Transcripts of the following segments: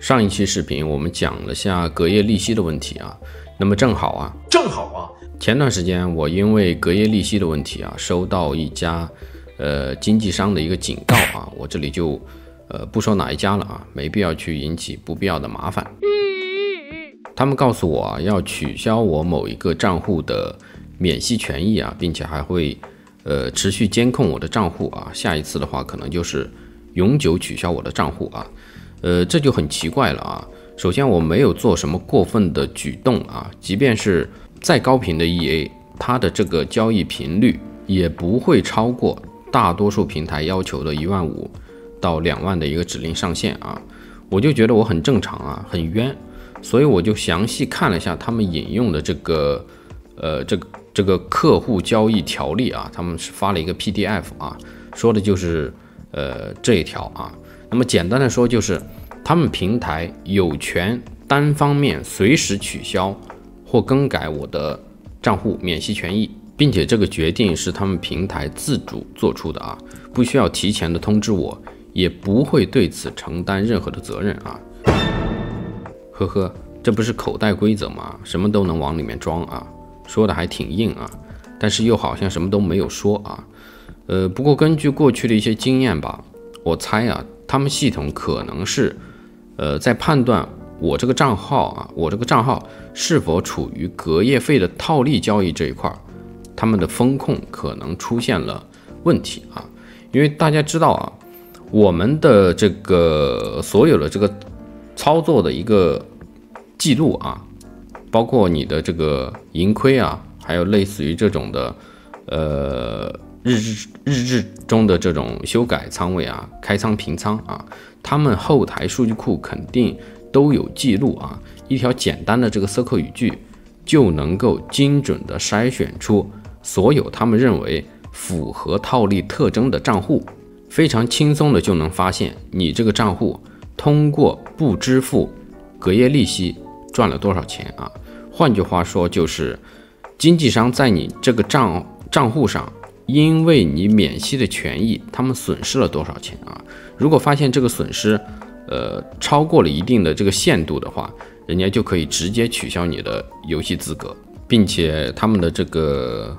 上一期视频我们讲了下隔夜利息的问题啊，那么正好啊，前段时间我因为隔夜利息的问题啊，收到一家经纪商的一个警告啊，我这里就不说哪一家了啊，没必要去引起不必要的麻烦。他们告诉我啊，要取消我某一个账户的免息权益啊，并且还会持续监控我的账户啊，下一次的话可能就是永久取消我的账户啊。这就很奇怪了啊。首先我没有做什么过分的举动啊，即便是再高频的 EA， 它的这个交易频率也不会超过大多数平台要求的15000到2万的一个指令上限啊。我就觉得我很正常啊，很冤，所以我就详细看了一下他们引用的这个客户交易条例啊，他们是发了一个 PDF 啊，说的就是这一条啊。那么简单的说，就是他们平台有权单方面随时取消或更改我的账户免息权益，并且这个决定是他们平台自主做出的啊，不需要提前的通知我，也不会对此承担任何的责任啊。呵呵，这不是口袋规则吗？什么都能往里面装啊，说的还挺硬啊，但是又好像什么都没有说啊。不过根据过去的一些经验吧，我猜啊，他们系统可能是在判断我这个账号是否处于隔夜费的套利交易这一块，他们的风控可能出现了问题啊。因为大家知道啊，我们的这个所有的这个操作的一个记录啊，包括你的这个盈亏啊，还有类似于这种的日志中的这种修改仓位啊、开仓平仓啊，他们后台数据库肯定都有记录啊。一条简单的这个 SQL 语句就能够精准的筛选出所有他们认为符合套利特征的账户，非常轻松的就能发现你这个账户通过不支付隔夜利息赚了多少钱啊。换句话说，就是经纪商在你这个账户上因为你免息的权益，他们损失了多少钱啊？如果发现这个损失，超过了一定的这个限度的话，人家就可以直接取消你的游戏资格，并且他们的这个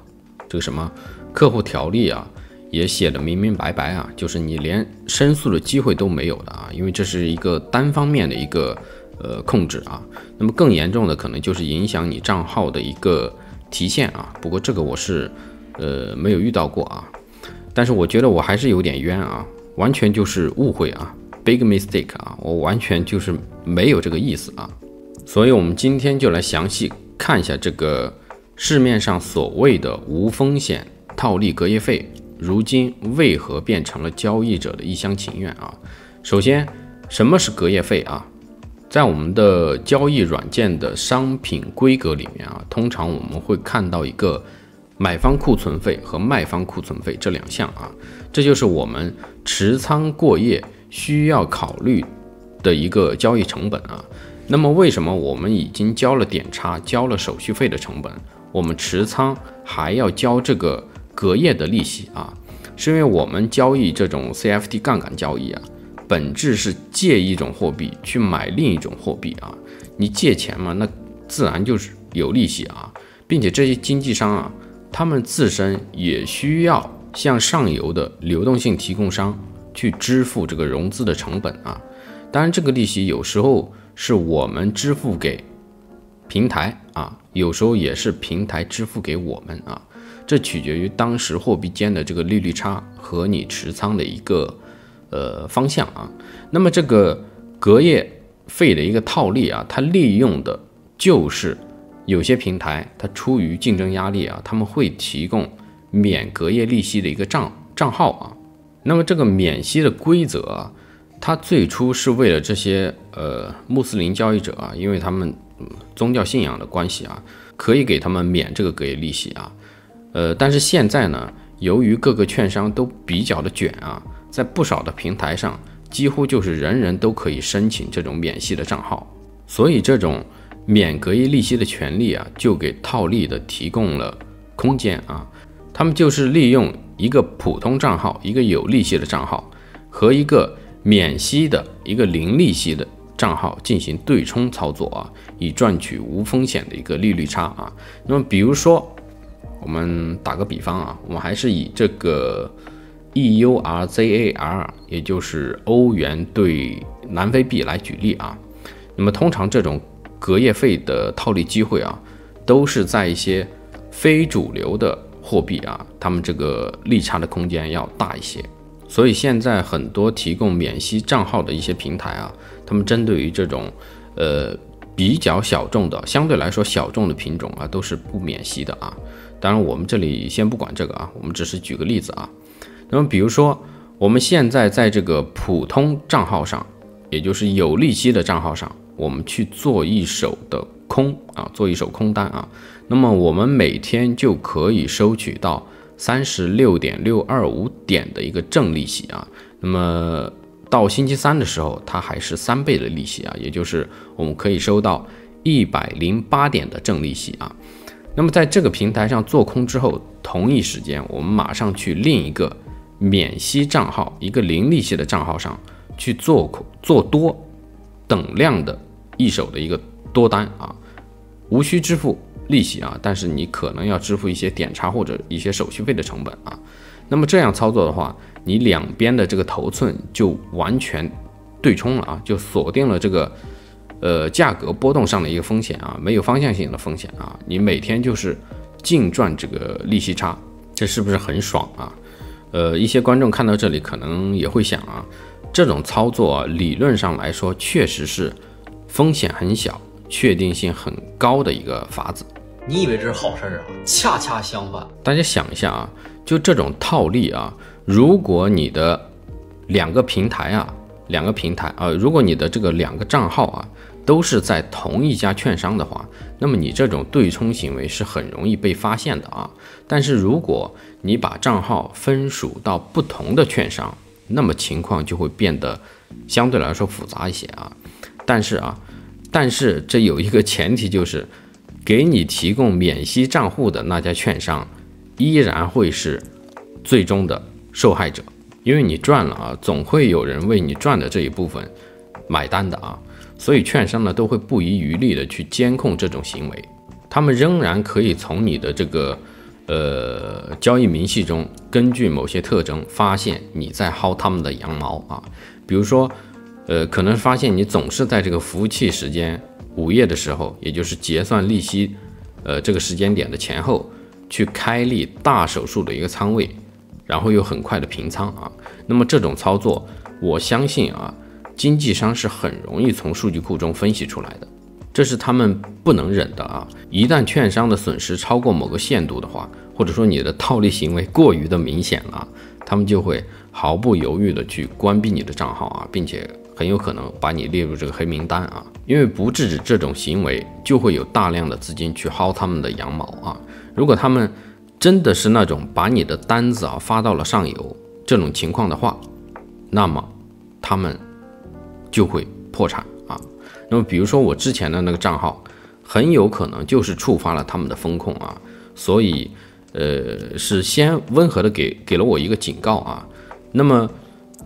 什么客户条例啊，也写的明明白白啊，就是你连申诉的机会都没有的啊，因为这是一个单方面的一个控制啊。那么更严重的可能就是影响你账号的一个提现啊。不过这个我是没有遇到过啊，但是我觉得我还是有点冤啊，完全就是误会啊 ，big mistake 啊，我完全就是没有这个意思啊。所以我们今天就来详细看一下这个市面上所谓的无风险套利隔夜费，如今为何变成了交易者的一厢情愿啊？首先，什么是隔夜费啊？在我们的交易软件的商品规格里面啊，通常我们会看到一个买方库存费和卖方库存费这两项啊，这就是我们持仓过夜需要考虑的一个交易成本啊。那么为什么我们已经交了点差、交了手续费的成本，我们持仓还要交这个隔夜的利息啊？是因为我们交易这种 CFD 杠杆交易啊，本质是借一种货币去买另一种货币啊。你借钱嘛，那自然就是有利息啊，并且这些经纪商啊，他们自身也需要向上游的流动性提供商去支付这个融资的成本啊。当然这个利息有时候是我们支付给平台啊，有时候也是平台支付给我们啊，这取决于当时货币间的这个利率差和你持仓的一个方向啊。那么这个隔夜费的一个套利啊，它利用的就是有些平台它出于竞争压力啊，他们会提供免隔夜利息的一个账号啊。那么这个免息的规则啊，它最初是为了这些穆斯林交易者啊，因为他们宗教信仰的关系啊，可以给他们免这个隔夜利息啊。但是现在呢，由于各个券商都比较的卷啊，在不少的平台上几乎就是人人都可以申请这种免息的账号，所以这种免隔夜利息的权利啊，就给套利的提供了空间啊。他们就是利用一个普通账号，一个有利息的账号和一个免息的一个零利息的账号进行对冲操作啊，以赚取无风险的一个利率差啊。那么比如说，我们打个比方啊，我们还是以这个 EURZAR， 也就是欧元对南非币来举例啊。那么通常这种隔夜费的套利机会啊，都是在一些非主流的货币啊，他们这个利差的空间要大一些。所以现在很多提供免息账号的一些平台啊，他们针对于这种比较小众的，相对来说小众的品种啊，都是不免息的啊。当然我们这里先不管这个啊，我们只是举个例子啊。那么比如说我们现在在这个普通账号上，也就是有利息的账号上，我们去做一手的空啊，做一手空单啊，那么我们每天就可以收取到36.625点的一个正利息啊。那么到星期三的时候，它还是3倍的利息啊，也就是我们可以收到108点的正利息啊。那么在这个平台上做空之后，同一时间我们马上去另一个免息账号，一个零利息的账号上去做多等量的一手的一个多单啊，无需支付利息啊，但是你可能要支付一些点差或者一些手续费的成本啊。那么这样操作的话，你两边的这个头寸就完全对冲了啊，就锁定了这个价格波动上的一个风险啊，没有方向性的风险啊，你每天就是净赚这个利息差，这是不是很爽啊？一些观众看到这里可能也会想啊，这种操作啊，理论上来说确实是风险很小，确定性很高的一个法子。你以为这是好事啊？恰恰相反。大家想一下啊，就这种套利啊，如果你的两个平台啊，如果你的这个2个账号啊都是在同一家券商的话，那么你这种对冲行为是很容易被发现的啊。但是如果你把账号分属到不同的券商，那么情况就会变得相对来说复杂一些啊。但是这有一个前提，就是给你提供免息账户的那家券商依然会是最终的受害者，因为你赚了啊，总会有人为你赚的这一部分买单的啊。所以券商呢都会不遗余力的去监控这种行为，他们仍然可以从你的这个交易明细中，根据某些特征发现你在薅他们的羊毛啊。比如说可能发现你总是在这个服务器时间午夜的时候，也就是结算利息这个时间点的前后，去开立大手术的一个仓位，然后又很快的平仓啊。那么这种操作，我相信啊，经纪商是很容易从数据库中分析出来的，这是他们不能忍的啊。一旦券商的损失超过某个限度的话，或者说你的套利行为过于的明显了，他们就会毫不犹豫的去关闭你的账号啊，并且很有可能把你列入这个黑名单啊。因为不制止这种行为，就会有大量的资金去薅他们的羊毛啊。如果他们真的是那种把你的单子啊发到了上游这种情况的话，那么他们就会破产啊。那么比如说我之前的那个账号，很有可能就是触发了他们的风控啊，所以是先温和的给了我一个警告啊。那么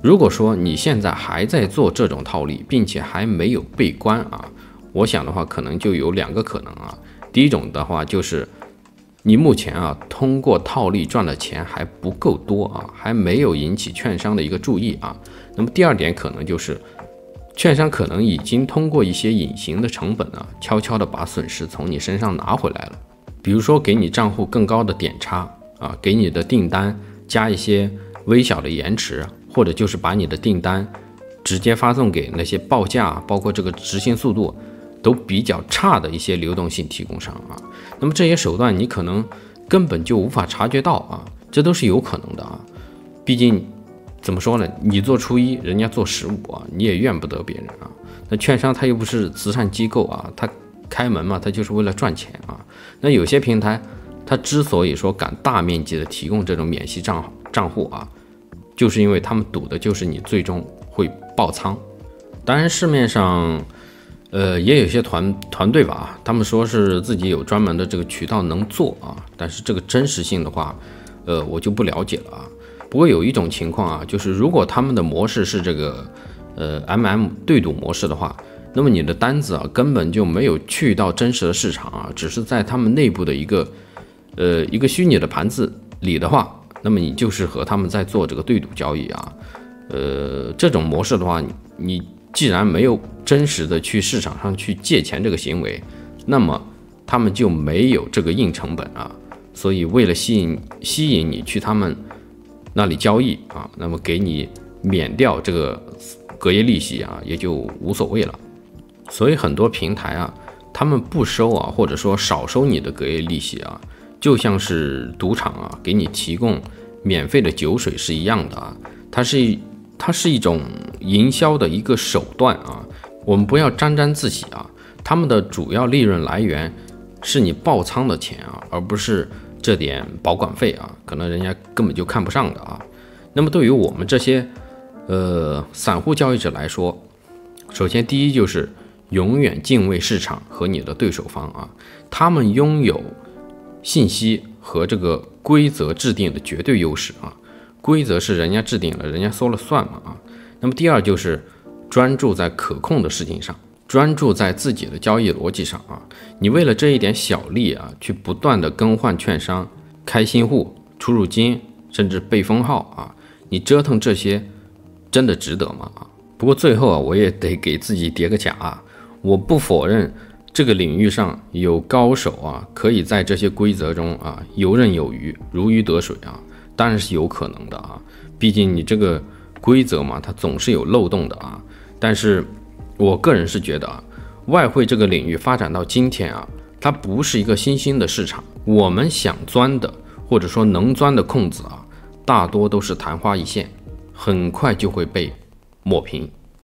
如果说你现在还在做这种套利，并且还没有被关啊，我想的话可能就有2个可能啊。第一种的话就是你目前啊通过套利赚的钱还不够多啊，还没有引起券商的一个注意啊。那么第2点可能就是券商可能已经通过一些隐形的成本啊，悄悄的把损失从你身上拿回来了。比如说给你账户更高的点差啊，给你的订单加一些微小的延迟，或者就是把你的订单直接发送给那些报价，包括这个执行速度都比较差的一些流动性提供商啊。那么这些手段你可能根本就无法察觉到啊，这都是有可能的啊。毕竟怎么说呢，你做初一，人家做15啊，你也怨不得别人啊。那券商他又不是慈善机构啊，他开门嘛，他就是为了赚钱啊。那有些平台他之所以说敢大面积的提供这种免息账户啊，就是因为他们赌的就是你最终会爆仓。当然市面上也有一些团队吧，他们说是自己有专门的这个渠道能做啊，但是这个真实性的话我就不了解了啊。不过有一种情况啊，就是如果他们的模式是这个MM 对赌模式的话，那么你的单子啊根本就没有去到真实的市场啊，只是在他们内部的一个虚拟的盘子里的话，那么你就是和他们在做这个对赌交易啊。这种模式的话，你既然没有真实的去市场上去借钱这个行为，那么他们就没有这个硬成本啊。所以为了吸引你去他们那里交易啊，那么给你免掉这个隔夜利息啊，也就无所谓了。所以很多平台啊，他们不收啊，或者说少收你的隔夜利息啊，就像是赌场啊给你提供免费的酒水是一样的啊。它是一种营销的一个手段啊，我们不要沾沾自喜啊。他们的主要利润来源是你爆仓的钱啊，而不是这点保管费啊，可能人家根本就看不上的啊。那么对于我们这些散户交易者来说，首先第一就是永远敬畏市场和你的对手方啊，他们拥有信息和这个规则制定的绝对优势啊，规则是人家制定了，人家说了算嘛啊。那么第二就是专注在可控的事情上，专注在自己的交易逻辑上啊。你为了这一点小利啊，去不断的更换券商、开新户、出入金，甚至备封号啊，你折腾这些真的值得吗？不过最后啊，我也得给自己叠个甲啊，我不否认这个领域上有高手啊，可以在这些规则中啊游刃有余、如鱼得水啊，当然是有可能的啊。毕竟你这个规则嘛，它总是有漏洞的啊。但是我个人是觉得啊，外汇这个领域发展到今天啊，它不是一个新兴的市场，我们想钻的或者说能钻的空子啊，大多都是昙花一现，很快就会被抹平。